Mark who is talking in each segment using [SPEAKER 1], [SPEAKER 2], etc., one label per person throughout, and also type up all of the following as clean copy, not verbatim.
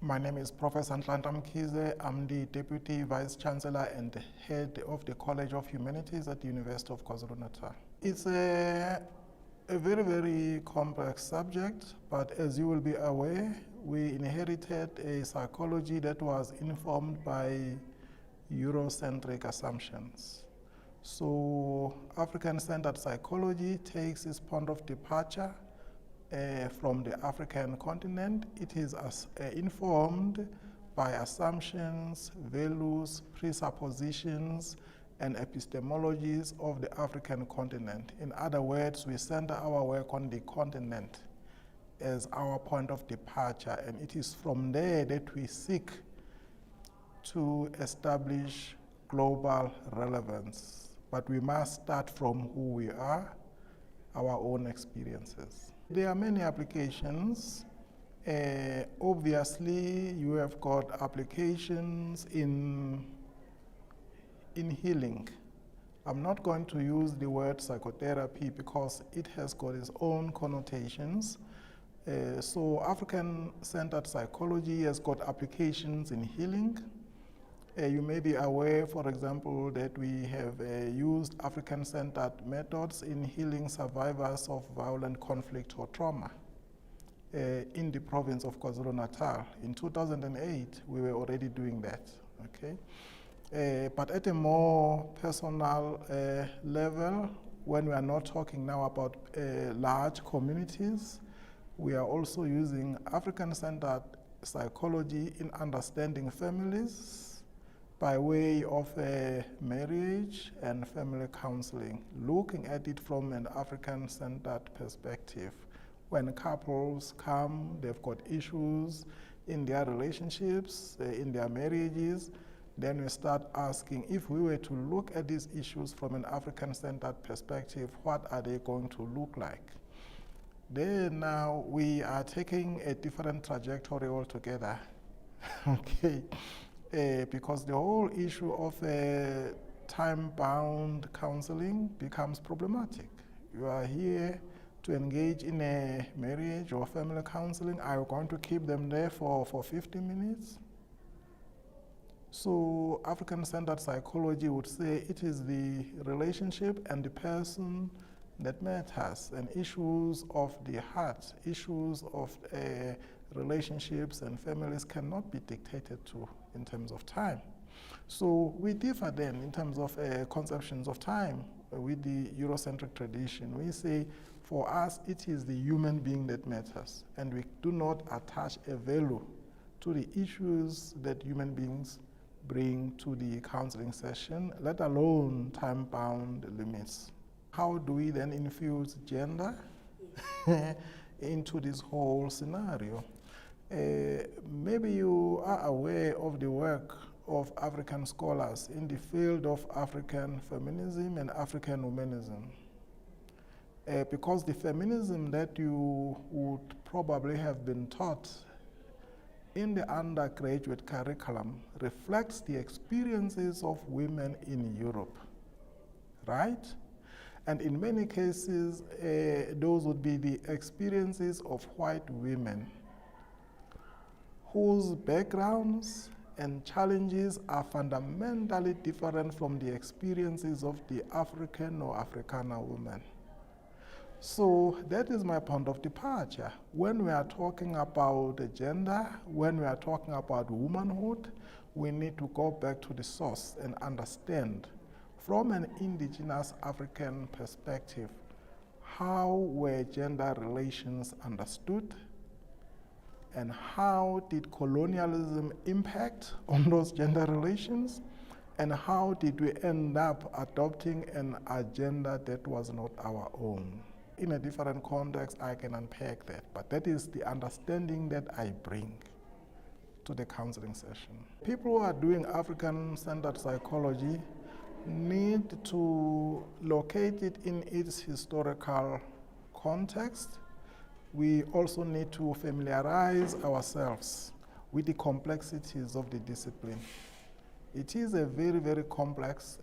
[SPEAKER 1] My name is Professor Nhlanhla Mkhize. I'm the Deputy Vice Chancellor and Head of the College of Humanities at the University of KwaZulu-Natal. It's a very, very complex subject, but as you will be aware, we inherited a psychology that was informed by Eurocentric assumptions. So African-centered psychology takes its point of departure from the African continent. It is informed by assumptions, values, presuppositions, and epistemologies of the African continent. In other words, we center our work on the continent as our point of departure, and it is from there that we seek to establish global relevance. But we must start from who we are, our own experiences. There are many applications. Obviously, you have got applications in healing. I'm not going to use the word psychotherapy because it has got its own connotations. So African-centered psychology has got applications in healing. You may be aware, for example, that we have used African-centered methods in healing survivors of violent conflict or trauma in the province of KwaZulu-Natal. In 2008, we were already doing that, okay? But at a more personal level, when we are not talking now about large communities, we are also using African-centered psychology in understanding families, by way of marriage and family counseling, looking at it from an African-centered perspective. When couples come, they've got issues in their relationships, in their marriages, then we start asking, if we were to look at these issues from an African-centered perspective, what are they going to look like? Then now we are taking a different trajectory altogether, okay? Because the whole issue of time-bound counseling becomes problematic. You are here to engage in a marriage or family counseling. Are you going to keep them there for 50 minutes? So African-centered psychology would say it is the relationship and the person that matters, and issues of the heart, issues of relationships and families cannot be dictated to in terms of time. So we differ then in terms of conceptions of time with the Eurocentric tradition. We say for us it is the human being that matters, and we do not attach a value to the issues that human beings bring to the counseling session, let alone time-bound limits. How do we then infuse gender into this whole scenario? Maybe you are aware of the work of African scholars in the field of African feminism and African humanism. Because the feminism that you would probably have been taught in the undergraduate curriculum reflects the experiences of women in Europe, right? And in many cases, those would be the experiences of white women whose backgrounds and challenges are fundamentally different from the experiences of the African or Afrikaner woman. So that is my point of departure. When we are talking about gender, when we are talking about womanhood, we need to go back to the source and understand from an indigenous African perspective, how were gender relations understood, and how did colonialism impact on those gender relations, and how did we end up adopting an agenda that was not our own? In a different context, I can unpack that, but that is the understanding that I bring to the counseling session. People who are doing African-centered psychology need to locate it in its historical context. We also need to familiarize ourselves with the complexities of the discipline. It is a very, very complex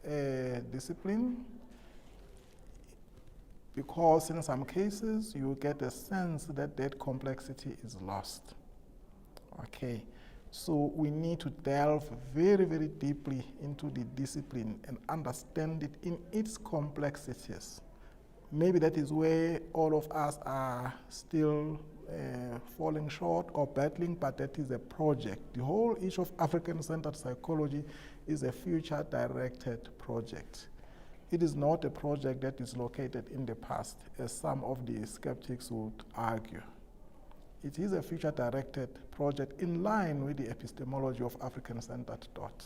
[SPEAKER 1] discipline, because in some cases you get a sense that that complexity is lost. Okay, So we need to delve very, very deeply into the discipline and understand it in its complexities. Maybe that is where all of us are still falling short or battling, but that is a project. The whole issue of African-centered psychology is a future-directed project. It is not a project that is located in the past, as some of the skeptics would argue. It is a future-directed project in line with the epistemology of African-centered thought.